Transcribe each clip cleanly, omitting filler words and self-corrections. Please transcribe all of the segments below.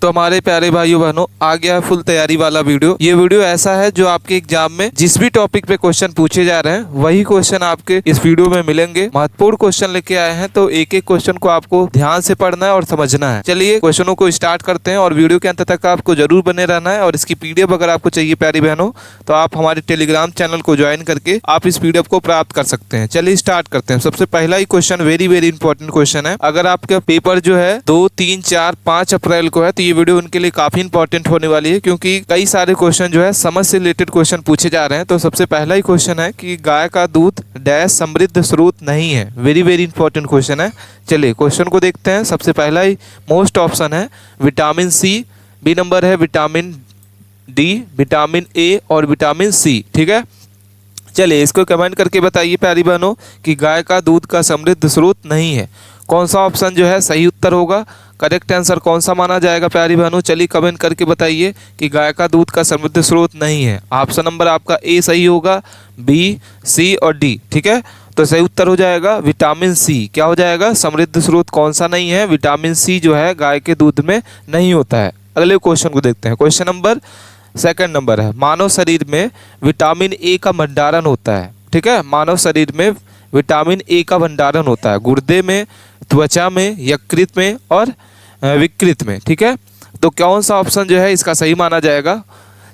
तो हमारे प्यारे भाइयों बहनों आ गया है फुल तैयारी वाला वीडियो। ये वीडियो ऐसा है जो आपके एग्जाम में जिस भी टॉपिक पे क्वेश्चन पूछे जा रहे हैं वही क्वेश्चन आपके इस वीडियो में मिलेंगे। महत्वपूर्ण क्वेश्चन लेके आए हैं तो एक एक क्वेश्चन को आपको ध्यान से पढ़ना है और समझना है। चलिए क्वेश्चनों को स्टार्ट करते हैं और वीडियो के अंत तक आपको जरूर बने रहना है। और इसकी पीडीएफ अगर आपको चाहिए प्यारी बहनों तो आप हमारे टेलीग्राम चैनल को ज्वाइन करके आप इस पीडीएफ को प्राप्त कर सकते हैं। चलिए स्टार्ट करते हैं। सबसे पहला ही question very very important question है। अगर आपका पेपर जो है 2, 3, 4, 5 अप्रैल को है तो ये वीडियो उनके लिए काफी इंपॉर्टेंट होने वाली है, क्योंकि कई सारे क्वेश्चन जो है समझ से रिलेटेड क्वेश्चन पूछे जा रहे हैं। तो सबसे पहला ही क्वेश्चन है कि गाय का दूध डैश समृद्ध स्रोत नहीं है। वेरी वेरी इंपॉर्टेंट क्वेश्चन है। चलिए क्वेश्चन को देखते हैं। सबसे पहला ही मोस्ट ऑप्शन है विटामिन सी, बी नंबर है विटामिन डी, विटामिन ए और विटामिन सी। ठीक है, चलिए इसको कमेंट करके बताइए प्यारी बहनों कि गाय का दूध का समृद्ध स्रोत नहीं है। कौन सा ऑप्शन जो है सही उत्तर होगा, करेक्ट आंसर कौन सा माना जाएगा प्यारी बहनों? चलिए कमेंट करके बताइए कि गाय का दूध का समृद्ध स्रोत नहीं है। ऑप्शन नंबर आपका ए सही होगा, बी, सी और डी। ठीक है, तो सही उत्तर हो जाएगा विटामिन सी। क्या हो जाएगा? समृद्ध स्रोत कौन सा नहीं है? विटामिन सी जो है गाय के दूध में नहीं होता है। अगले क्वेश्चन को देखते हैं। क्वेश्चन नंबर सेकंड नंबर है, मानव शरीर में विटामिन ए का भंडारण होता है। ठीक है, मानव शरीर में विटामिन ए का भंडारण होता है गुर्दे में, त्वचा में, यकृत में और विकृत में। ठीक है, तो कौन सा ऑप्शन जो है इसका सही माना जाएगा?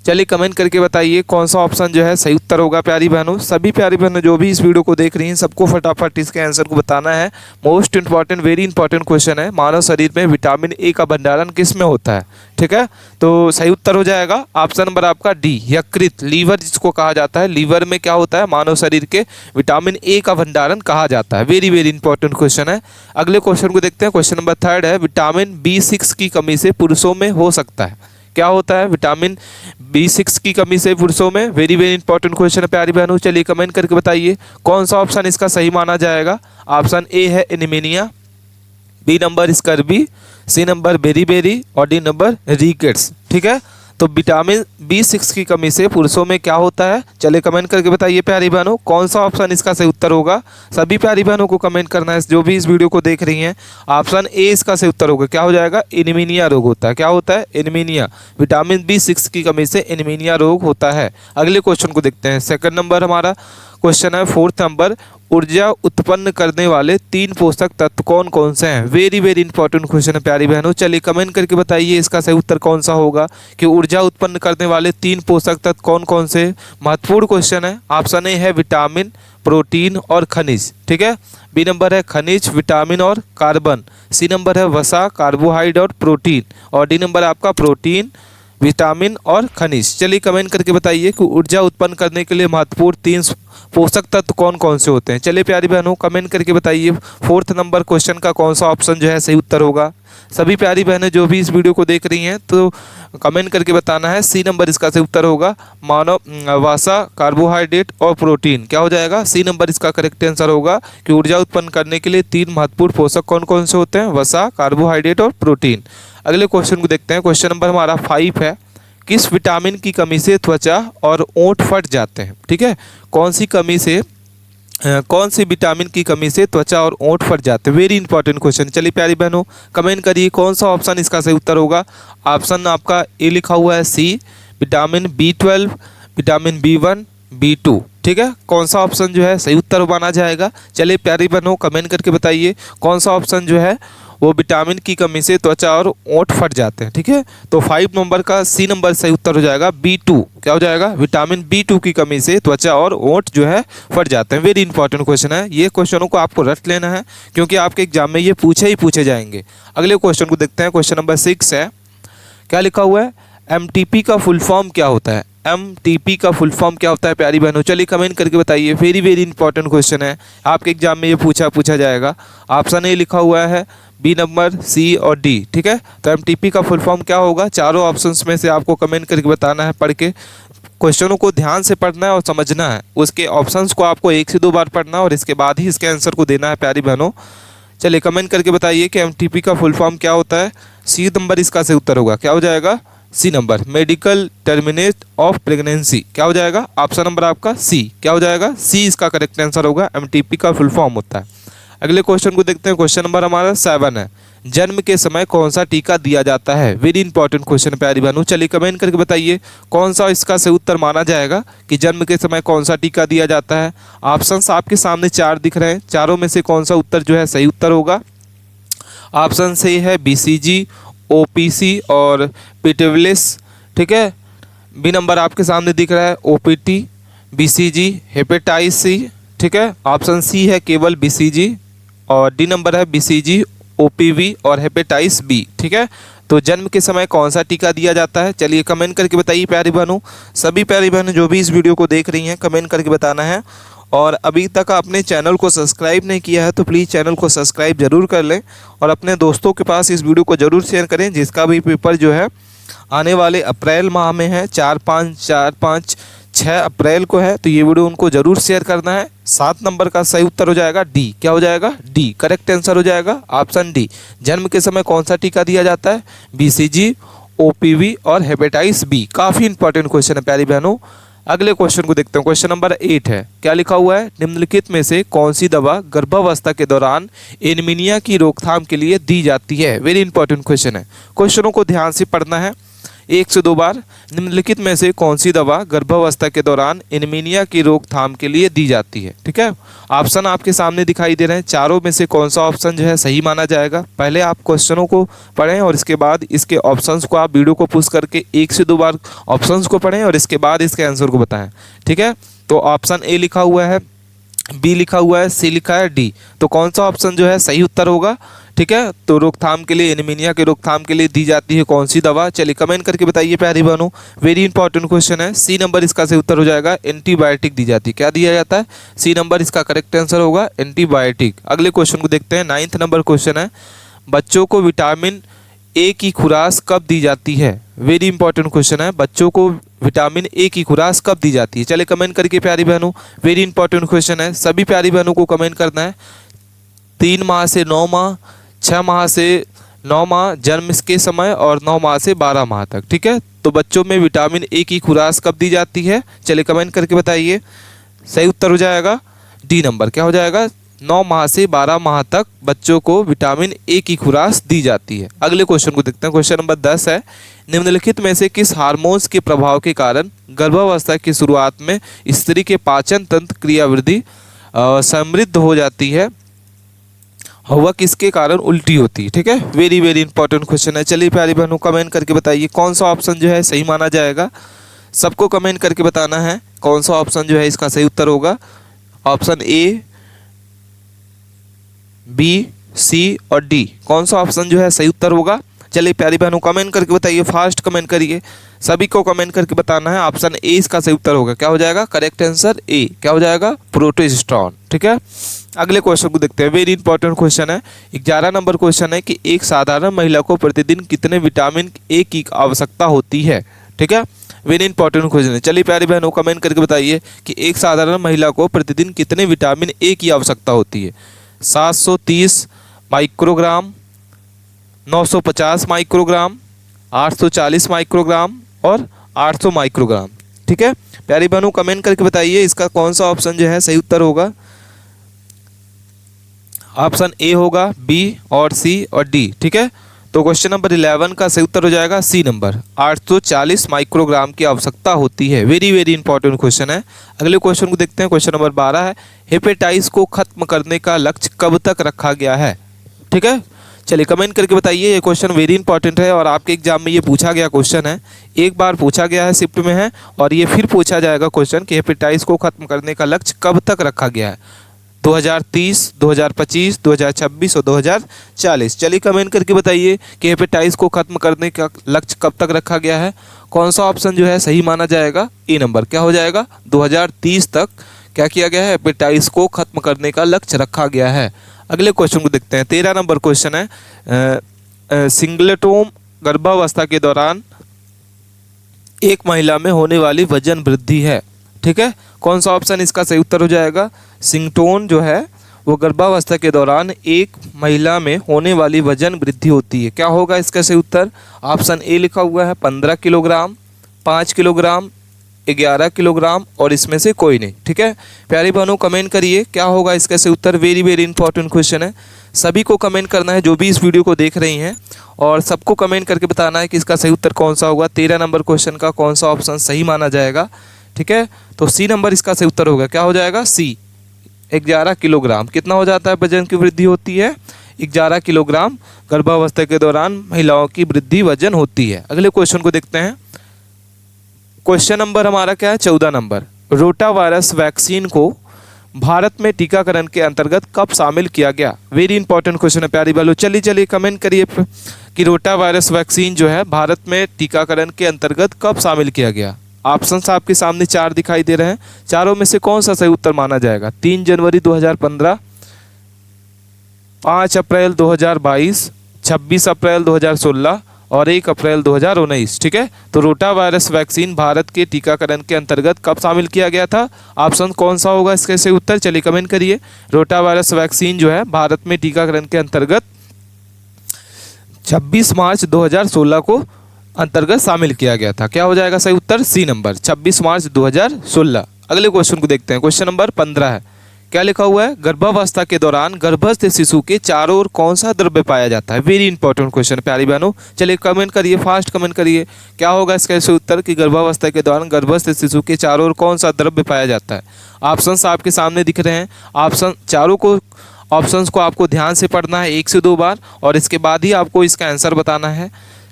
चलिए कमेंट करके बताइए कौन सा ऑप्शन जो है सही उत्तर होगा प्यारी बहनों। सभी प्यारी बहनों जो भी इस वीडियो को देख रही हैं सबको फटाफट इसके आंसर को बताना है। Most important very important question है, मानव शरीर में विटामिन ए का भंडारण किस में होता है? ठीक है, तो सही उत्तर हो जाएगा ऑप्शन नंबर आपका डी, यकृत, लीवर जिसको कहा जाता है। लीवर में क्या होता है? मानव शरीर के विटामिन ए का भंडारण कहा जाता है। वेरी वेरी इंपॉर्टेंट क्वेश्चन है। अगले क्वेश्चन को देखते हैं। क्वेश्चन नंबर थर्ड है, विटामिन B6 की कमी से पुरुषों में हो सकता है। क्या होता है विटामिन B6 की कमी से पुरुषों में? वेरी वेरी इंपॉर्टेंट क्वेश्चन है प्यारी बहनों। चलिए कमेंट करके बताइए कौन सा ऑप्शन इसका सही माना जाएगा। ऑप्शन ए है anaemia, B number scurvy, C number beriberi और डी नंबर रिकेट्स। ठीक है, तो विटामिन B6 की कमी से पुरुषों में क्या होता है? चलिए कमेंट करके बताइए प्यारी बहनों कौन सा ऑप्शन इसका सही उत्तर होगा। सभी प्यारी बहनों को कमेंट करना है जो भी इस वीडियो को देख रही हैं। ऑप्शन ए इसका सही उत्तर होगा। क्या हो जाएगा? एनीमिया रोग होता है। क्या होता है? एनीमिया। विटामिन B6 की कमी से एनीमिया रोग होता है। अगले क्वेश्चन को देखते हैं। सेकंड नंबर हमारा क्वेश्चन है फोर्थ नंबर, ऊर्जा उत्पन्न करने वाले 3 पोषक तत्व कौन कौन से हैं? वेरी वेरी इंपॉर्टेंट क्वेश्चन है प्यारी बहनों। चलिए कमेंट करके बताइए इसका सही उत्तर कौन सा होगा कि ऊर्जा उत्पन्न करने वाले 3 पोषक तत्व कौन कौन से? महत्वपूर्ण क्वेश्चन है। ऑप्शन ए है विटामिन, प्रोटीन और खनिज। ठीक है, बी नंबर है खनिज, विटामिन और कार्बन, सी नंबर है वसा, कार्बोहाइड्रेट और प्रोटीन और डी नंबर आपका प्रोटीन, विटामिन और खनिज। चलिए कमेंट करके बताइए कि ऊर्जा उत्पन्न करने के लिए महत्वपूर्ण 3 पोषक तत्व कौन कौन से होते हैं? चलिए प्यारी बहनों कमेंट करके बताइए फोर्थ नंबर क्वेश्चन का कौन सा ऑप्शन जो है सही उत्तर होगा। सभी प्यारी बहनें जो भी इस वीडियो को देख रही हैं तो कमेंट करके बताना है। सी नंबर इसका सही उत्तर होगा, मानव वसा, कार्बोहाइड्रेट और प्रोटीन। क्या हो जाएगा? सी नंबर इसका करेक्ट आंसर होगा कि ऊर्जा उत्पन्न करने के लिए 3 महत्वपूर्ण पोषक कौन कौन से होते हैं? वसा, कार्बोहाइड्रेट और प्रोटीन। अगले क्वेश्चन को देखते हैं। क्वेश्चन नंबर हमारा 5 है, किस विटामिन की कमी से त्वचा और ओंठ फट जाते हैं? ठीक है, कौन सी विटामिन की कमी से त्वचा और ओंठ फट जाते हैं? Very important question. चलिए प्यारी बहनों कमेंट करिए कौन सा ऑप्शन इसका सही उत्तर होगा। ऑप्शन आपका ए लिखा हुआ है सी, vitamin B12, vitamin B1, B2। ठीक है, कौन सा ऑप्शन जो है सही उत्तर माना जाएगा? चलिए प्यारी बहनों कमेंट करके बताइए कौन सा ऑप्शन जो है वो विटामिन की कमी से त्वचा और ओंठ फट जाते हैं। ठीक है, तो 5 नंबर का सी नंबर सही उत्तर हो जाएगा B2। क्या हो जाएगा? विटामिन B2 की कमी से त्वचा और ओंठ जो है फट जाते हैं। वेरी इंपॉर्टेंट क्वेश्चन है। ये क्वेश्चनों को आपको रट लेना है क्योंकि आपके एग्जाम में ये पूछे जाएंगे। अगले क्वेश्चन को देखते हैं। क्वेश्चन नंबर 6 है, क्या लिखा हुआ है? MTP का फुल फॉर्म क्या होता है? MTP का फुल फॉर्म क्या होता है प्यारी बहनों? चलिए कमेंट करके बताइए। वेरी वेरी इंपॉर्टेंट क्वेश्चन है, आपके एग्जाम में ये पूछा जाएगा। ऑप्शन ए लिखा हुआ है, बी नंबर, सी और डी। ठीक है, तो MTP का फुल फॉर्म क्या होगा? चारों ऑप्शंस में से आपको कमेंट करके बताना है। पढ़ के क्वेश्चनों को ध्यान से पढ़ना है और समझना है। उसके ऑप्शंस को आपको 1 से 2 बार पढ़ना है और इसके बाद ही इसके आंसर को देना है प्यारी बहनों। चलिए कमेंट करके बताइए कि MTP का फुल फॉर्म क्या होता है। सी नंबर इसका सही उत्तर होगा। क्या हो जाएगा? C number, medical terminate of pregnancy. क्या हो जाएगा? ऑप्शन नंबर आपका सी। क्या हो जाएगा? सी इसका करेक्ट आंसर होगा। MTP का फुल फॉर्म होता है। अगले क्वेश्चन को देखते हैं। क्वेश्चन नंबर हमारा 7 है, जन्म के समय कौन सा टीका दिया जाता है? वेरी इंपॉर्टेंट क्वेश्चन प्यारी बहनों, चलिए कमेंट करके बताइए कौन सा इसका सही उत्तर माना जाएगा कि जन्म के समय कौन सा टीका दिया जाता है। ऑप्शंस आपके सामने 4 दिख रहे हैं, चारों में से कौन सा उत्तर जो है सही उत्तर होगा? ऑप्शन से है BCG, OPC और पिटेवलिस। ठीक है, बी नंबर आपके सामने दिख रहा है OPT, BCG, हेपेटाइटिस C। ठीक है, ऑप्शन सी है केवल BCG और डी नंबर है BCG, OPV और हेपेटाइटिस B। ठीक है, तो जन्म के समय कौन सा टीका दिया जाता है? चलिए कमेंट करके बताइए प्यारी बहनों। सभी प्यारी बहनों जो भी इस वीडियो को देख रही हैं कमेंट करके बताना है। और अभी तक आपने चैनल को सब्सक्राइब नहीं किया है तो प्लीज़ चैनल को सब्सक्राइब जरूर कर लें और अपने दोस्तों के पास इस वीडियो को ज़रूर शेयर करें जिसका भी पेपर जो है आने वाले अप्रैल माह में है, 6 अप्रैल को है, तो ये वीडियो उनको ज़रूर शेयर करना है। 7 नंबर का सही उत्तर हो जाएगा डी। क्या हो जाएगा? डी करेक्ट आंसर हो जाएगा, ऑप्शन डी। जन्म के समय कौन सा टीका दिया जाता है? BCG, OPV और हेपेटाइटिस B। काफ़ी इंपॉर्टेंट क्वेश्चन है प्यारी बहनों। अगले क्वेश्चन को देखते हैं। क्वेश्चन नंबर 8 है, क्या लिखा हुआ है? निम्नलिखित में से कौन सी दवा गर्भावस्था के दौरान एनीमिया की रोकथाम के लिए दी जाती है? वेरी इंपॉर्टेंट क्वेश्चन है, क्वेश्चनों को ध्यान से पढ़ना है 1 से 2 बार। निम्नलिखित में से कौन सी दवा गर्भावस्था के दौरान एनीमिया की रोकथाम के लिए दी जाती है? ठीक है, ऑप्शन आपके सामने दिखाई दे रहे हैं, चारों में से कौन सा ऑप्शन जो है सही माना जाएगा? पहले आप क्वेश्चनों को पढ़ें और इसके बाद इसके ऑप्शंस को आप वीडियो को पुश करके 1 से 2 बार ऑप्शंस को पढ़ें और इसके बाद इसके आंसर को बताएं। ठीक है, तो ऑप्शन ए लिखा हुआ है, बी लिखा हुआ है, सी लिखा है, डी। तो कौन सा ऑप्शन जो है सही उत्तर होगा? ठीक है, तो रोकथाम के लिए, एनीमिया के रोकथाम के लिए दी जाती है कौन सी दवा? चलिए कमेंट करके बताइए प्यारी बहनों। वेरी इंपॉर्टेंट क्वेश्चन है, सी नंबर इसका सही उत्तर हो जाएगा, एंटीबायोटिक दी जाती है। क्या दिया जाता है? सी नंबर इसका करेक्ट आंसर होगा, एंटीबायोटिक। अगले क्वेश्चन को देखते हैं। 9th नंबर क्वेश्चन है, बच्चों को विटामिन ए की खुराक कब दी जाती है? वेरी इंपॉर्टेंट क्वेश्चन है, बच्चों को विटामिन ए की खुराक कब दी जाती है? चले कमेंट करके प्यारी बहनों। वेरी इंपॉर्टेंट क्वेश्चन है, सभी प्यारी बहनों को कमेंट करना है। 3 माह से 9 माह, 6 माह से 9 माह जन्म के समय और 9 माह से 12 माह तक। ठीक है, तो बच्चों में विटामिन ए की खुराक कब दी जाती है? चलिए कमेंट करके बताइए। सही उत्तर हो जाएगा डी नंबर। क्या हो जाएगा? 9 माह से 12 माह तक बच्चों को विटामिन ए की खुराक दी जाती है। अगले क्वेश्चन को देखते हैं। क्वेश्चन नंबर 10 है, निम्नलिखित में से किस हार्मोन्स के प्रभाव के कारण गर्भावस्था की शुरुआत में स्त्री के पाचन तंत्र क्रियावृद्धि समृद्ध हो जाती है? वह किसके कारण उल्टी होती है? ठीक है, वेरी वेरी इंपॉर्टेंट क्वेश्चन है। चलिए प्यारी बहनों कमेंट करके बताइए कौन सा ऑप्शन जो है सही माना जाएगा। सबको कमेंट करके बताना है कौन सा ऑप्शन जो है इसका सही उत्तर होगा। ऑप्शन ए, बी, सी और डी, कौन सा ऑप्शन जो है सही उत्तर होगा? चलिए प्यारी बहनों कमेंट करके बताइए, फास्ट कमेंट करिए, सभी को कमेंट करके बताना है। ऑप्शन ए इसका सही उत्तर होगा। क्या हो जाएगा? Correct answer A. क्या हो जाएगा? प्रोजेस्टेरोन। ठीक है, अगले क्वेश्चन को देखते हैं। वेरी इंपॉर्टेंट क्वेश्चन है, 11 नंबर क्वेश्चन है कि एक साधारण महिला को प्रतिदिन कितने विटामिन ए की आवश्यकता होती है? ठीक है, वेरी इंपॉर्टेंट क्वेश्चन है। चलिए प्यारी बहनों कमेंट करके बताइए कि एक साधारण महिला को प्रतिदिन कितने विटामिन ए की आवश्यकता होती है? 730 माइक्रोग्राम, 950 माइक्रोग्राम, 840 माइक्रोग्राम और 800 माइक्रोग्राम। ठीक है, प्यारी बहनों कमेंट करके बताइए इसका कौन सा ऑप्शन जो है सही उत्तर होगा। ऑप्शन ए होगा, बी और सी और डी। ठीक है, तो क्वेश्चन नंबर 11 का सही उत्तर हो जाएगा सी नंबर, 840 माइक्रोग्राम की आवश्यकता होती है। वेरी वेरी इंपॉर्टेंट क्वेश्चन है। अगले क्वेश्चन को देखते हैं। क्वेश्चन नंबर 12 है, हेपेटाइटिस को खत्म करने का लक्ष्य कब तक रखा गया है? ठीक है, चलिए कमेंट करके बताइए। ये क्वेश्चन वेरी इंपॉर्टेंट है और आपके एग्जाम में ये पूछा गया क्वेश्चन है, एक बार पूछा गया है, शिफ्ट में है, और ये फिर पूछा जाएगा क्वेश्चन कि हेपेटाइटिस को खत्म करने का लक्ष्य कब तक रखा गया है? 2030, 2025, 2026 और 2040। चलिए कमेंट करके बताइए कि हेपेटाइटिस को खत्म करने का लक्ष्य कब तक रखा गया है। कौन सा ऑप्शन जो है सही माना जाएगा? ए नंबर। क्या हो जाएगा? 2030 तक क्या किया गया है? हेपेटाइटिस को खत्म करने का लक्ष्य रखा गया है। अगले क्वेश्चन को देखते हैं। 13 नंबर क्वेश्चन है, सिंगलेटोम गर्भावस्था के दौरान एक महिला में होने वाली वजन वृद्धि है। ठीक है, कौन सा ऑप्शन इसका सही उत्तर हो जाएगा? सिंगटोन जो है वो गर्भावस्था के दौरान एक महिला में होने वाली वजन वृद्धि होती है। क्या होगा इसका सही उत्तर? ऑप्शन ए लिखा हुआ है 15 किलोग्राम, 5 किलोग्राम, 11 किलोग्राम और इसमें से कोई नहीं। ठीक है प्यारी बहनों, कमेंट करिए क्या होगा इसका सही उत्तर। वेरी वेरी इंपॉर्टेंट क्वेश्चन है, सभी को कमेंट करना है जो भी इस वीडियो को देख रही हैं, और सबको कमेंट करके बताना है कि इसका सही उत्तर कौन सा होगा। 13 नंबर क्वेश्चन का कौन सा ऑप्शन सही माना जाएगा। ठीक है, तो सी नंबर इसका सही उत्तर होगा। क्या हो जाएगा? सी, 11 किलोग्राम। कितना हो जाता है वजन की वृद्धि होती है? 11 किलोग्राम गर्भावस्था के दौरान महिलाओं की वृद्धि वजन होती है। अगले क्वेश्चन को देखते हैं। क्वेश्चन नंबर हमारा क्या है? 14 नंबर। रोटा वायरस वैक्सीन को भारत में टीकाकरण के अंतर्गत कब शामिल किया गया? वेरी इंपॉर्टेंट क्वेश्चन है प्यारी बालों। चलिए कमेंट करिए कि रोटा वायरस वैक्सीन जो है भारत में टीकाकरण के अंतर्गत कब शामिल किया गया। ऑप्शंस आपके सामने 4 दिखाई दे रहे हैं, चारों में से कौन सा सही उत्तर माना जाएगा? 3 जनवरी 2015, 5 अप्रैल 2022, 26 अप्रैल 2016 और 1 अप्रैल 2019। ठीक है, तो रोटा वायरस वैक्सीन भारत के टीकाकरण के अंतर्गत कब शामिल किया गया था? ऑप्शन कौन सा होगा इसके सही उत्तर? चलिए कमेंट करिए। रोटा वायरस वैक्सीन जो है भारत में टीकाकरण के अंतर्गत 26 मार्च 2016 को अंतर्गत शामिल किया गया था। क्या हो जाएगा सही उत्तर? सी नंबर, 26 मार्च 2016। अगले क्वेश्चन को देखते हैं। क्वेश्चन नंबर 15 है। क्या लिखा हुआ है? गर्भावस्था के दौरान गर्भस्थ शिशु के चारों ओर कौन सा द्रव्य पाया जाता है? वेरी इंपॉर्टेंट क्वेश्चन प्यारी बहनों, चलिए कमेंट करिए, फास्ट कमेंट करिए। क्या होगा इसका सही उत्तर कि गर्भावस्था के दौरान गर्भस्थ शिशु के चारों ओर कौन सा द्रव्य पाया जाता है? ऑप्शंस आपके सामने दिख रहे हैं। ऑप्शन चारों को ऑप्शंस को आपको ध्यान से पढ़ना है 1 से 2 बार, और इसके बाद ही आपको इसका आंसर बताना है।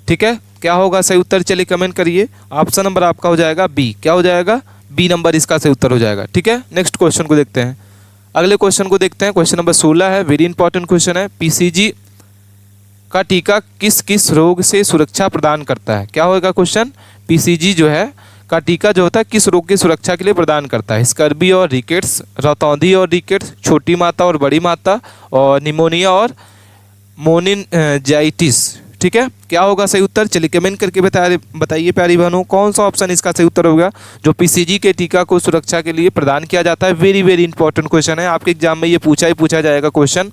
ठीक है, क्या होगा सही उत्तर? चलिए कमेंट करिए। ऑप्शन नंबर आपका हो जाएगा बी। क्या हो जाएगा? बी नंबर इसका सही उत्तर हो जाएगा। ठीक है, नेक्स्ट क्वेश्चन को देखते हैं। अगले क्वेश्चन को देखते हैं। क्वेश्चन नंबर 16 है, वेरी इंपॉर्टेंट क्वेश्चन है। पीसीजी का टीका किस किस रोग से सुरक्षा प्रदान करता है? क्या होगा क्वेश्चन? पीसीजी जो है का टीका जो होता है किस रोग की सुरक्षा के लिए प्रदान करता है? स्कर्बी और रिकेट्स, रतौंधी और रिकेट्स, छोटी माता और बड़ी माता, और निमोनिया और मोनिनजाइटिस। ठीक है, क्या होगा सही उत्तर? चलिए कमेंट करके बताइए प्यारी बहनों, कौन सा ऑप्शन इसका सही उत्तर होगा जो पीसीजी के टीका को सुरक्षा के लिए प्रदान किया जाता है। वेरी वेरी इंपॉर्टेंट क्वेश्चन है, आपके एग्जाम में ये पूछा जाएगा क्वेश्चन।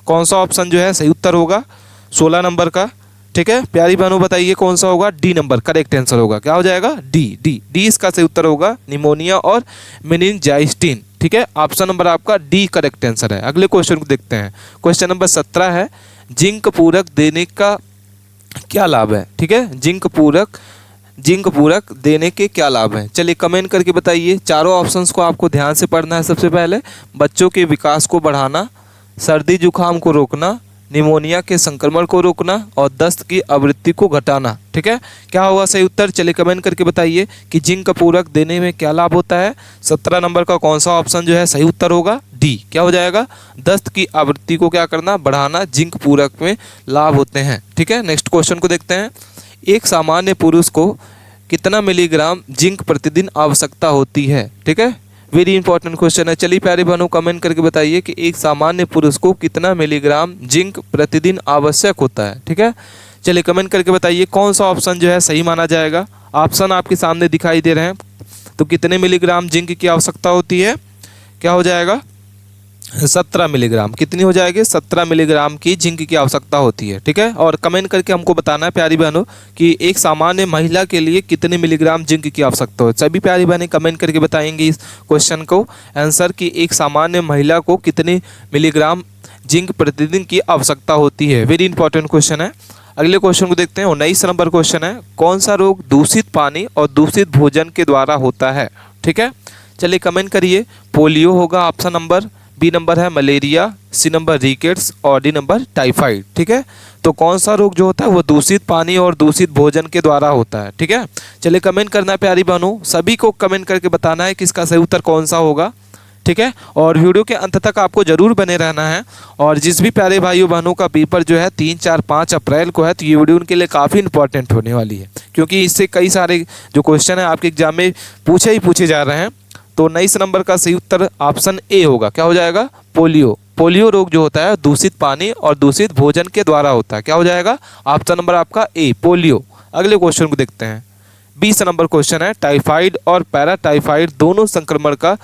कौन सा ऑप्शन जो है सही उत्तर होगा 16 नंबर का? ठीक है प्यारी बहनों, बताइए कौन सा होगा? डी नंबर करेक्ट आंसर होगा। क्या हो जाएगा? डी इसका सही उत्तर होगा, निमोनिया और मेनिनजाइटिस। ठीक है, ऑप्शन नंबर आपका डी करेक्ट आंसर है। अगले क्वेश्चन को देखते हैं। क्वेश्चन नंबर 17 है, जिंक पूरक देने का क्या लाभ है? ठीक है, जिंक पूरक देने के क्या लाभ है? चलिए कमेंट करके बताइए। चारों ऑप्शंस को आपको ध्यान से पढ़ना है। सबसे पहले, बच्चों के विकास को बढ़ाना, सर्दी जुकाम को रोकना, निमोनिया के संक्रमण को रोकना और दस्त की आवृत्ति को घटाना। ठीक है, क्या होगा सही उत्तर? चलिए कमेंट करके बताइए कि जिंक पूरक देने में क्या लाभ होता है। 17 नंबर का कौन सा ऑप्शन जो है सही उत्तर होगा? डी। क्या हो जाएगा? दस्त की आवृत्ति को क्या करना? बढ़ाना, जिंक पूरक में लाभ होते हैं। ठीक है, नेक्स्ट क्वेश्चन को देखते हैं। एक सामान्य पुरुष को कितना मिलीग्राम जिंक प्रतिदिन आवश्यकता होती है? ठीक है, वेरी इंपॉर्टेंट क्वेश्चन है। चलिए प्यारे बहनों, कमेंट करके बताइए कि एक सामान्य पुरुष को कितना मिलीग्राम जिंक प्रतिदिन आवश्यक होता है। ठीक है, चलिए कमेंट करके बताइए कौन सा ऑप्शन जो है सही माना जाएगा। ऑप्शन आपके सामने दिखाई दे रहे हैं, तो कितने मिलीग्राम जिंक की आवश्यकता होती है? क्या हो जाएगा? 17 मिलीग्राम। कितनी हो जाएगी? 17 मिलीग्राम की जिंक की आवश्यकता होती है। ठीक है, और कमेंट करके हमको बताना है प्यारी बहनों कि एक सामान्य महिला के लिए कितने मिलीग्राम जिंक की आवश्यकता हो। सभी प्यारी बहनें कमेंट करके बताएंगे इस क्वेश्चन को आंसर कि एक सामान्य महिला को कितने मिलीग्राम जिंक प्रतिदिन की आवश्यकता होती है। वेरी इंपॉर्टेंट क्वेश्चन है। अगले क्वेश्चन को देखते हैं। 19 नंबर क्वेश्चन है, कौन सा रोग दूषित पानी और दूषित भोजन के द्वारा होता है? ठीक है, चलिए कमेंट करिए। पोलियो होगा ऑप्शन नंबर, बी नंबर है मलेरिया, सी नंबर रिकेट्स और डी नंबर टाइफाइड। ठीक है, तो कौन सा रोग जो होता है वो दूषित पानी और दूषित भोजन के द्वारा होता है। ठीक है, चलिए कमेंट करना है प्यारी बहनों, सभी को कमेंट करके बताना है कि इसका सही उत्तर कौन सा होगा। ठीक है, और वीडियो के अंत तक आपको जरूर बने रहना है। और जिस भी प्यारे भाइयों बहनों का पेपर जो है 3, 4, 5 अप्रैल को है, तो ये वीडियो उनके लिए काफ़ी इंपॉर्टेंट होने वाली है, क्योंकि इससे कई सारे जो क्वेश्चन है आपके एग्जाम में पूछे जा रहे हैं। तो 19 नंबर का सही उत्तर ऑप्शन ए होगा। क्या हो जाएगा? पोलियो रोग जो होता है दूषित पानी और दूषित भोजन के द्वारा होता है। क्या हो जाएगा? ऑप्शन नंबर आपका ए, पोलियो। अगले क्वेश्चन को देखते हैं। 20 नंबर क्वेश्चन है, टाइफाइड और पैराटाइफाइड दोनों संक्रमण का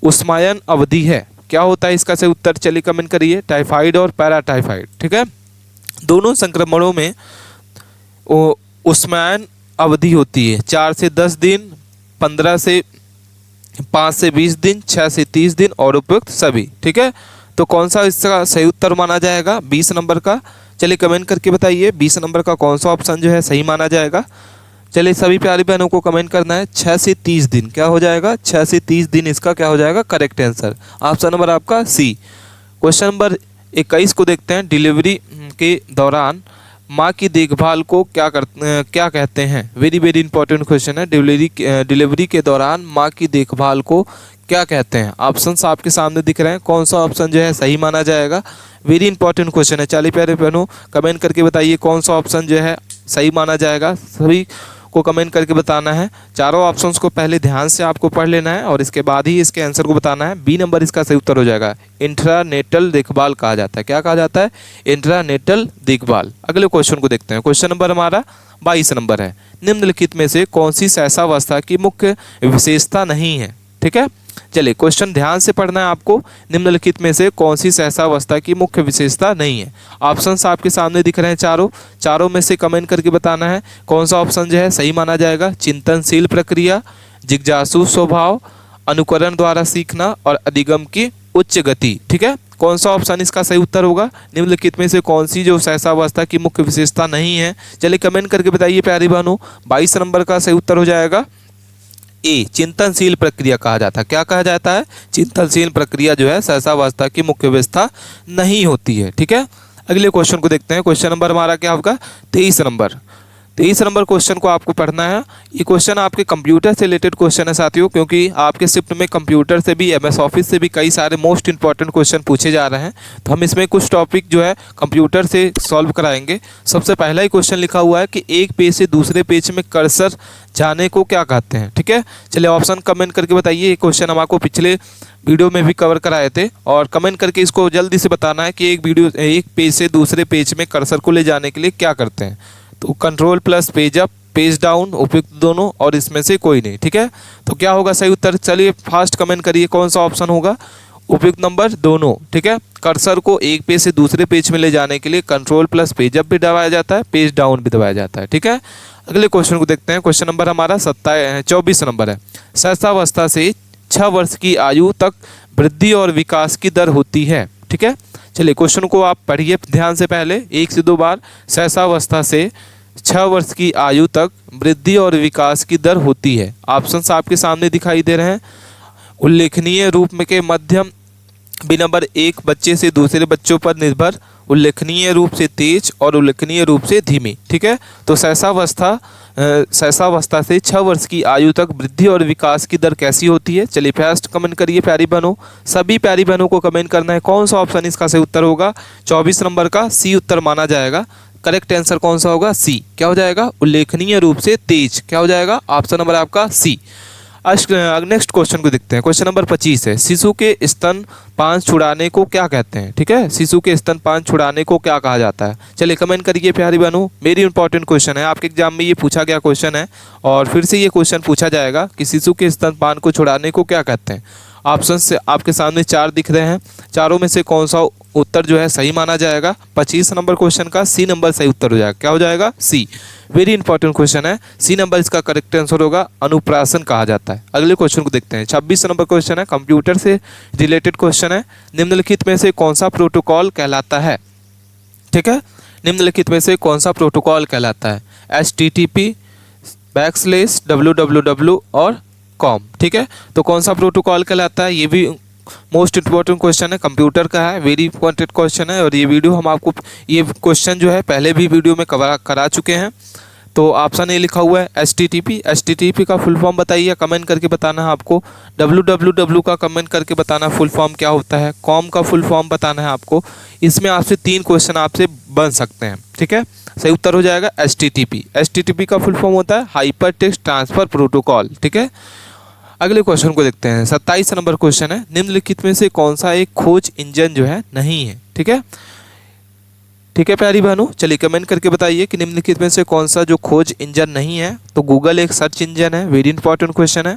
उष्मायन अवधि है। क्या होता है इसका सही उत्तर? चलिए कमेंट करिए। टाइफाइड और पैराटाइफाइड, ठीक है, दोनों संक्रमणों में उष्मायन अवधि होती है 4 से 10 दिन, 15 से 5 से 20 दिन, 6 से 30 दिन और उपयुक्त सभी। ठीक है, तो कौन सा इसका सही उत्तर माना जाएगा 20 नंबर का? चलिए कमेंट करके बताइए 20 नंबर का कौन सा ऑप्शन जो है सही माना जाएगा। चलिए सभी प्यारी बहनों को कमेंट करना है 6 से 30 दिन। क्या हो जाएगा? 6 से 30 दिन इसका क्या हो जाएगा करेक्ट आंसर। ऑप्शन नंबर आपका सी। क्वेश्चन नंबर 21 को देखते हैं। डिलीवरी के दौरान माँ की देखभाल को क्या कहते हैं? वेरी वेरी इंपॉर्टेंट क्वेश्चन है। डिलीवरी के दौरान माँ की देखभाल को क्या कहते हैं? ऑप्शंस आपके सामने दिख रहे हैं, कौन सा ऑप्शन जो है सही माना जाएगा? वेरी इंपॉर्टेंट क्वेश्चन है। चलिए प्यारे बहनों कमेंट करके बताइए कौन सा ऑप्शन जो है सही माना जाएगा। सभी को कमेंट करके बताना है। चारों ऑप्शंस को पहले ध्यान से आपको पढ़ लेना है और इसके बाद ही इसके आंसर को बताना है। बी नंबर इसका सही उत्तर हो जाएगा। इंट्रानेटल देखभाल कहा जाता है। क्या कहा जाता है? इंट्रानेटल देखभाल। अगले क्वेश्चन को देखते हैं। क्वेश्चन नंबर हमारा 22 नंबर है। निम्नलिखित में से कौन सी सहसावस्था की मुख्य विशेषता नहीं है? ठीक है, चलिए क्वेश्चन ध्यान से पढ़ना है आपको। निम्नलिखित में से कौन सी सहसावस्था की मुख्य विशेषता नहीं है? ऑप्शंस आपके सामने दिख रहे हैं चारों में से कमेंट करके बताना है कौन सा ऑप्शन जो है सही माना जाएगा। चिंतनशील प्रक्रिया, जिज्ञासु स्वभाव, अनुकरण द्वारा सीखना और अधिगम की उच्च गति। ठीक है, कौन सा ऑप्शन इसका सही उत्तर होगा? निम्नलिखित में से कौन सी जो सहसावस्था की मुख्य विशेषता नहीं है? चलिए कमेंट करके बताइए प्यारी बहनों। 22 नंबर का सही उत्तर हो जाएगा ए, चिंतनशील प्रक्रिया कहा जाता है। क्या कहा जाता है? चिंतनशील प्रक्रिया जो है सहसावस्था की मुख्य व्यवस्था नहीं होती है। ठीक है, अगले क्वेश्चन को देखते हैं। क्वेश्चन नंबर हमारा क्या होगा? 23 नंबर। 23 नंबर क्वेश्चन को आपको पढ़ना है। ये क्वेश्चन आपके कंप्यूटर से रिलेटेड क्वेश्चन है साथियों, क्योंकि आपके शिफ्ट में कंप्यूटर से भी MS ऑफिस से भी कई सारे मोस्ट इंपॉर्टेंट क्वेश्चन पूछे जा रहे हैं। तो हम इसमें कुछ टॉपिक जो है कंप्यूटर से सॉल्व कराएंगे। सबसे पहला ही क्वेश्चन लिखा हुआ है कि एक पेज से दूसरे पेज में कर्सर जाने को क्या कहते हैं? ठीक है, चलिए ऑप्शन कमेंट करके बताइए। ये क्वेश्चन हम आपको पिछले वीडियो में भी कवर कराए थे और कमेंट करके इसको जल्दी से बताना है कि एक पेज से दूसरे पेज में कर्सर को ले जाने के लिए क्या करते हैं? तो control plus page up, page down, उपयुक्त दोनों और इसमें से कोई नहीं। ठीक है, तो क्या होगा सही उत्तर? चलिए फास्ट कमेंट करिए कौन सा ऑप्शन होगा। उपयुक्त नंबर दोनों। ठीक है, कर्सर को एक पेज से दूसरे पेज में ले जाने के लिए कंट्रोल प्लस पेज अप भी दबाया जाता है, पेज डाउन भी दबाया जाता है। ठीक है, अगले क्वेश्चन को देखते हैं। क्वेश्चन नंबर हमारा 24 नंबर है। सहसावस्था से 6 वर्ष की आयु तक वृद्धि और विकास की दर होती है। ठीक है, चलिए क्वेश्चन को आप पढ़िए ध्यान से पहले 1 से 2 बार। सहसावस्था से 6 वर्ष की आयु तक वृद्धि और विकास की दर होती है। ऑप्शंस आपके सामने दिखाई दे रहे हैं। उल्लेखनीय रूप में के मध्यम, बी नंबर 1 बच्चे से दूसरे बच्चों पर निर्भर, उल्लेखनीय रूप से तेज और उल्लेखनीय रूप से धीमी। ठीक है, तो सहसावस्था से 6 वर्ष की आयु तक वृद्धि और विकास की दर कैसी होती है? चलिए फास्ट कमेंट करिए प्यारी बहनों। सभी प्यारी बहनों को कमेंट करना है कौन सा ऑप्शन इसका सही उत्तर होगा। 24 नंबर का सी उत्तर माना जाएगा। करेक्ट आंसर कौन सा होगा? सी। क्या हो जाएगा? उल्लेखनीय रूप से तेज। क्या हो जाएगा? ऑप्शन नंबर आपका सी। नेक्स्ट क्वेश्चन को देखते हैं। क्वेश्चन नंबर 25 है। शिशु के स्तनपान छुड़ाने को क्या कहते हैं? ठीक है, शिशु के स्तनपान छुड़ाने को क्या कहा जाता है? चलिए कमेंट करिए प्यारी बहनों। मेरी इंपॉर्टेंट क्वेश्चन है, आपके एग्जाम में ये पूछा गया क्वेश्चन है और फिर से ये क्वेश्चन पूछा जाएगा कि शिशु के स्तनपान को छुड़ाने को क्या कहते हैं। ऑप्शन से आपके सामने 4 दिख रहे हैं, चारों में से कौन सा उत्तर जो है सही माना जाएगा? 25 नंबर क्वेश्चन का सी नंबर सही उत्तर हो जाएगा। क्या हो जाएगा? सी। वेरी इंपॉर्टेंट क्वेश्चन है, सी नंबर इसका करेक्ट आंसर होगा। अनुप्राशन कहा जाता है। अगले क्वेश्चन को देखते हैं। 26 नंबर क्वेश्चन है, कंप्यूटर से रिलेटेड क्वेश्चन है। निम्नलिखित में से कौन सा प्रोटोकॉल कहलाता है? ठीक है, निम्नलिखित में से कौन सा प्रोटोकॉल कहलाता है? HTTP/www और कॉम। ठीक है, तो कौन सा प्रोटोकॉल कहलाता है? ये भी मोस्ट इंपॉर्टेंट क्वेश्चन है, कंप्यूटर का है, वेरी इंपॉर्टेंट क्वेश्चन है और ये वीडियो हम आपको ये क्वेश्चन जो है पहले भी वीडियो में करा चुके हैं। तो ऑप्शन ए लिखा हुआ है HTTP का फुल फॉर्म बताइए, कमेंट करके बताना है आपको। www का कमेंट करके बताना फुल फॉर्म क्या होता है। कॉम का फुल फॉर्म बताना है आपको। इसमें आपसे 3 क्वेश्चन आपसे बन सकते हैं। ठीक है, सही उत्तर हो जाएगा HTTP का फुल फॉर्म होता है हाइपर टेक्स्ट ट्रांसफर प्रोटोकॉल। ठीक है, अगले क्वेश्चन को देखते हैं। 27 नंबर क्वेश्चन है। निम्नलिखित में से कौन सा एक खोज इंजन जो है नहीं है? ठीक है, ठीक है प्यारी बहनों, चलिए कमेंट करके बताइए कि निम्नलिखित में से कौन सा जो खोज इंजन नहीं है। तो गूगल एक सर्च इंजन है, वेरी इंपॉर्टेंट क्वेश्चन है।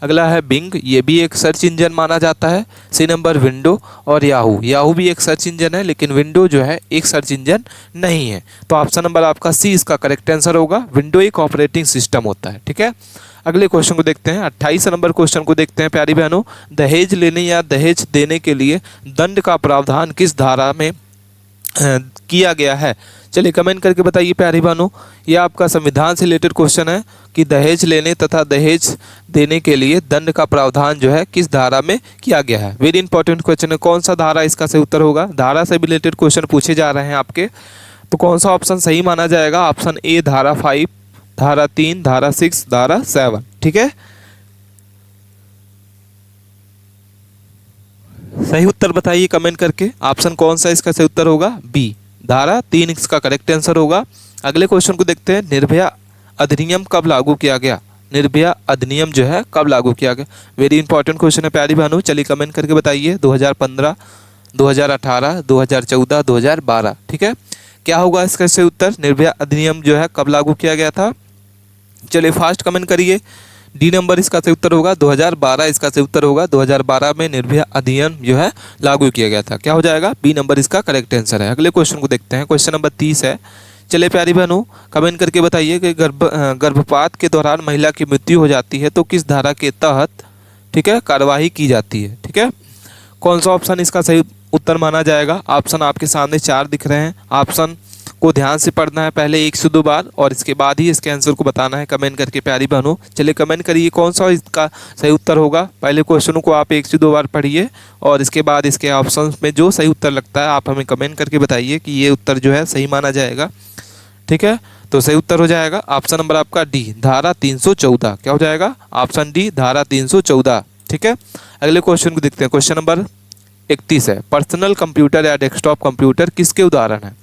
अगला है बिंग, ये भी एक सर्च इंजन माना जाता है। सी नंबर विंडो और याहू, याहू भी एक सर्च इंजन है लेकिन विंडो जो है एक सर्च इंजन नहीं है। तो ऑप्शन नंबर आपका सी इसका करेक्ट आंसर होगा। विंडो एक ऑपरेटिंग सिस्टम होता है। ठीक है, अगले क्वेश्चन को देखते हैं। 28 नंबर क्वेश्चन को देखते हैं प्यारी बहनों। दहेज लेने या दहेज देने के लिए दंड का प्रावधान किस धारा में किया गया है? चलिए कमेंट करके बताइए प्यारी बहनों। ये आपका संविधान से रिलेटेड क्वेश्चन है कि दहेज लेने तथा दहेज देने के लिए दंड का प्रावधान जो है किस धारा में किया गया है। वेरी इंपॉर्टेंट क्वेश्चन है। कौन सा धारा इसका सही उत्तर होगा? धारा से रिलेटेड क्वेश्चन पूछे जा रहे हैं आपके, तो कौन सा ऑप्शन सही माना जाएगा? ऑप्शन ए धारा 5, धारा 3, धारा 6, धारा 7। ठीक है, सही उत्तर बताइए कमेंट करके। ऑप्शन कौन सा इसका सही उत्तर होगा? बी धारा 3 इसका करेक्ट आंसर होगा। अगले क्वेश्चन को देखते हैं। निर्भया अधिनियम कब लागू किया गया? निर्भया अधिनियम जो है कब लागू किया गया? वेरी इंपॉर्टेंट क्वेश्चन है प्यारी बहनों, चलिए कमेंट करके बताइए। 2015, 2018, 2014, 2012। ठीक है, क्या होगा इसका सही उत्तर? निर्भया अधिनियम जो है कब लागू किया गया था? चलिए फास्ट कमेंट करिए। डी नंबर इसका सही उत्तर होगा। 2012 इसका सही उत्तर होगा। 2012 में निर्भया अधिनियम जो है लागू किया गया था। क्या हो जाएगा? बी नंबर इसका करेक्ट आंसर है। अगले क्वेश्चन को देखते हैं। क्वेश्चन नंबर 30 है। चलिए प्यारी बहनों कमेंट करके बताइए कि गर्भपात के दौरान महिला की मृत्यु हो जाती है तो किस धारा के तहत ठीक है कार्यवाही की जाती है? ठीक है, कौन सा ऑप्शन इसका सही उत्तर माना जाएगा? ऑप्शन आपके सामने 4 दिख रहे हैं। ऑप्शन को ध्यान से पढ़ना है पहले 1 से 2 बार और इसके बाद ही इसके आंसर को बताना है कमेंट करके प्यारी बहनों। चलिए कमेंट करिए कौन सा इसका सही उत्तर होगा। पहले क्वेश्चन को आप 1 से 2 बार पढ़िए और इसके बाद इसके ऑप्शन में जो सही उत्तर लगता है आप हमें कमेंट करके बताइए कि ये उत्तर जो है सही माना जाएगा। ठीक है, तो सही उत्तर हो जाएगा ऑप्शन नंबर आपका डी धारा 314। क्या हो जाएगा? ऑप्शन डी धारा 314। ठीक है, अगले क्वेश्चन को देखते हैं। क्वेश्चन नंबर 31 है। पर्सनल कंप्यूटर या डेस्कटॉप कंप्यूटर किसके उदाहरण है?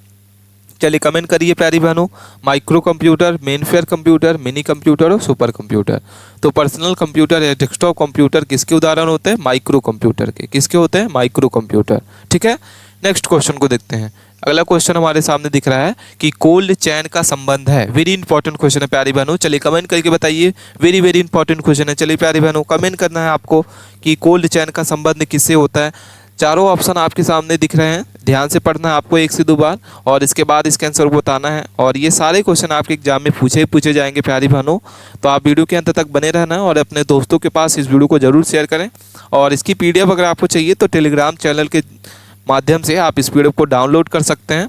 चलिए कमेंट करिए प्यारी बहनों। Micro computer, mainframe computer, mini computer और सुपर कंप्यूटर। तो पर्सनल कंप्यूटर या डेस्कटॉप कंप्यूटर किसके उदाहरण होते हैं? माइक्रो कंप्यूटर के। किसके होते हैं? Micro computer. ठीक है, नेक्स्ट क्वेश्चन को देखते हैं। अगला क्वेश्चन हमारे सामने दिख रहा है कि कोल्ड चैन का संबंध है। वेरी इंपॉर्टेंट क्वेश्चन है प्यारी बहनों, चलिए कमेंट करके बताइए। वेरी वेरी इंपॉर्टेंट क्वेश्चन है। चलिए प्यारी बहनों कमेंट करना है आपको कि कोल्ड चैन का संबंध किससे होता है। चारों ऑप्शन आपके सामने दिख रहे हैं, ध्यान से पढ़ना है आपको 1 से 2 बार और इसके बाद इसके आंसर को बताना है। और ये सारे क्वेश्चन आपके एग्जाम में पूछे जाएंगे प्यारी बहनों, तो आप वीडियो के अंत तक बने रहना है और अपने दोस्तों के पास इस वीडियो को जरूर शेयर करें। और इसकी PDF अगर आपको चाहिए तो टेलीग्राम चैनल के माध्यम से आप इस PDF को डाउनलोड कर सकते हैं।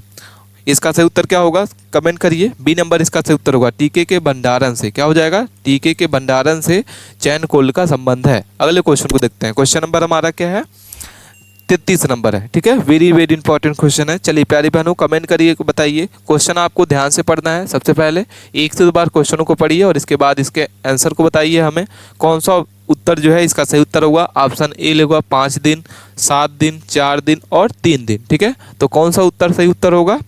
इसका सही उत्तर क्या होगा? कमेंट करिए। बी नंबर इसका सही उत्तर होगा। टीके के भंडारण से। क्या हो जाएगा? टीके के भंडारण से चैन कोल्ड का संबंध है। अगले क्वेश्चन को देखते हैं। क्वेश्चन नंबर हमारा क्या है? 33 नंबर है। ठीक है, वेरी वेरी इंपॉर्टेंट क्वेश्चन है। चलिए प्यारी बहनों कमेंट करिए, बताइए। क्वेश्चन आपको ध्यान से पढ़ना है। सबसे पहले 1 से 2 बार क्वेश्चनों को पढ़िए और इसके बाद इसके आंसर को बताइए हमें। कौन सा उत्तर जो है इसका सही उत्तर होगा? ऑप्शन ए होगा 5 दिन, 7 दिन, 4 दिन और 3 दिन। ठीक है, तो कौन सा उत्तर सही उत्तर होगा?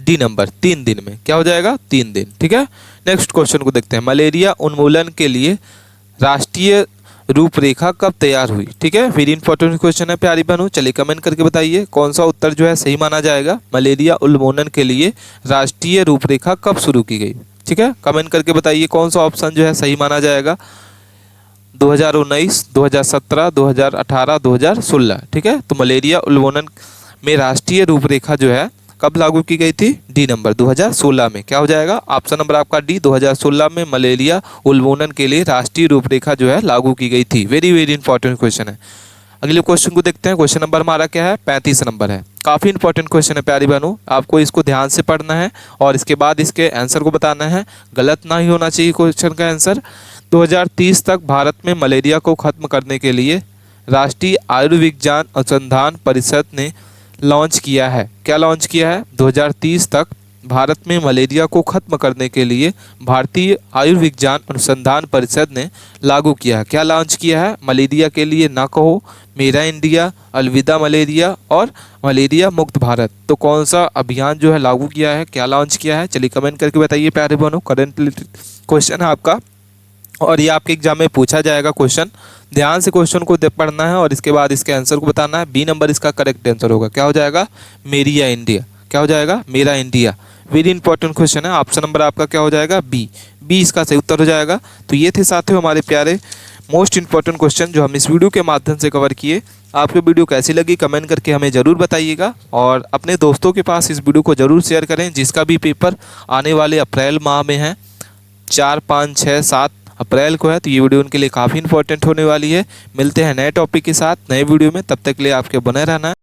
डी नंबर 3 दिन में। क्या हो जाएगा? 3 दिन। ठीक है, नेक्स्ट क्वेश्चन को देखते हैं। मलेरिया उन्मूलन के लिए राष्ट्रीय रूपरेखा कब तैयार हुई? ठीक है, वेरी इंपॉर्टेंट क्वेश्चन है प्यारी बहनों, चलिए कमेंट करके बताइए कौन सा उत्तर जो है सही माना जाएगा। मलेरिया उन्मूलन के लिए राष्ट्रीय रूपरेखा कब शुरू की गई? ठीक है, कमेंट करके बताइए कौन सा ऑप्शन जो है सही माना जाएगा। 2019, 2017, 2018, 2016। ठीक है, तो मलेरिया उन्मूलन में राष्ट्रीय रूपरेखा जो है कब लागू की गई थी? डी नंबर 2016 में। क्या हो जाएगा? ऑप्शन नंबर आपका डी 2016 में मलेरिया उन्मूलन के लिए राष्ट्रीय रूपरेखा जो है लागू की गई थी। वेरी वेरी इंपॉर्टेंट क्वेश्चन है। अगले क्वेश्चन को देखते हैं। क्वेश्चन नंबर हमारा क्या है? 35 नंबर है। काफ़ी इंपॉर्टेंट क्वेश्चन है प्यारी बहनों, आपको इसको ध्यान से पढ़ना है और इसके बाद इसके आंसर को बताना है। गलत ना ही होना चाहिए क्वेश्चन का आंसर। 2030 तक भारत में मलेरिया को खत्म करने के लिए राष्ट्रीय आयुर्विज्ञान अनुसंधान परिषद ने लॉन्च किया है। क्या लॉन्च किया है? 2030 तक भारत में मलेरिया को खत्म करने के लिए भारतीय आयुर्विज्ञान अनुसंधान परिषद ने लागू किया है। क्या लॉन्च किया है? मलेरिया के लिए ना कहो, मेरा इंडिया, अलविदा मलेरिया और मलेरिया मुक्त भारत। तो कौन सा अभियान जो है लागू किया है, क्या लॉन्च किया है? चलिए कमेंट करके बताइए प्यारे बहनों। करंट क्वेश्चन है आपका और ये आपके एग्जाम में पूछा जाएगा क्वेश्चन। ध्यान से क्वेश्चन को पढ़ना है और इसके बाद इसके आंसर को बताना है। बी नंबर इसका करेक्ट आंसर होगा। क्या हो जाएगा? मेरी या इंडिया। क्या हो जाएगा मेरा इंडिया। वेरी इंपॉर्टेंट क्वेश्चन है। ऑप्शन नंबर आपका क्या हो जाएगा बी, बी इसका सही उत्तर हो जाएगा। तो ये थे साथियों हमारे प्यारे मोस्ट इंपॉर्टेंट क्वेश्चन जो हम इस वीडियो के माध्यम से कवर किए। आपको वीडियो कैसी लगी कमेंट करके हमें ज़रूर बताइएगा और अपने दोस्तों के पास इस वीडियो को ज़रूर शेयर करें जिसका भी पेपर आने वाले अप्रैल माह में है, 4, 5, 6, 7 अप्रैल को है। तो ये वीडियो उनके लिए काफ़ी इंपॉर्टेंट होने वाली है। मिलते हैं नए टॉपिक के साथ नए वीडियो में, तब तक के लिए आपके बने रहना है।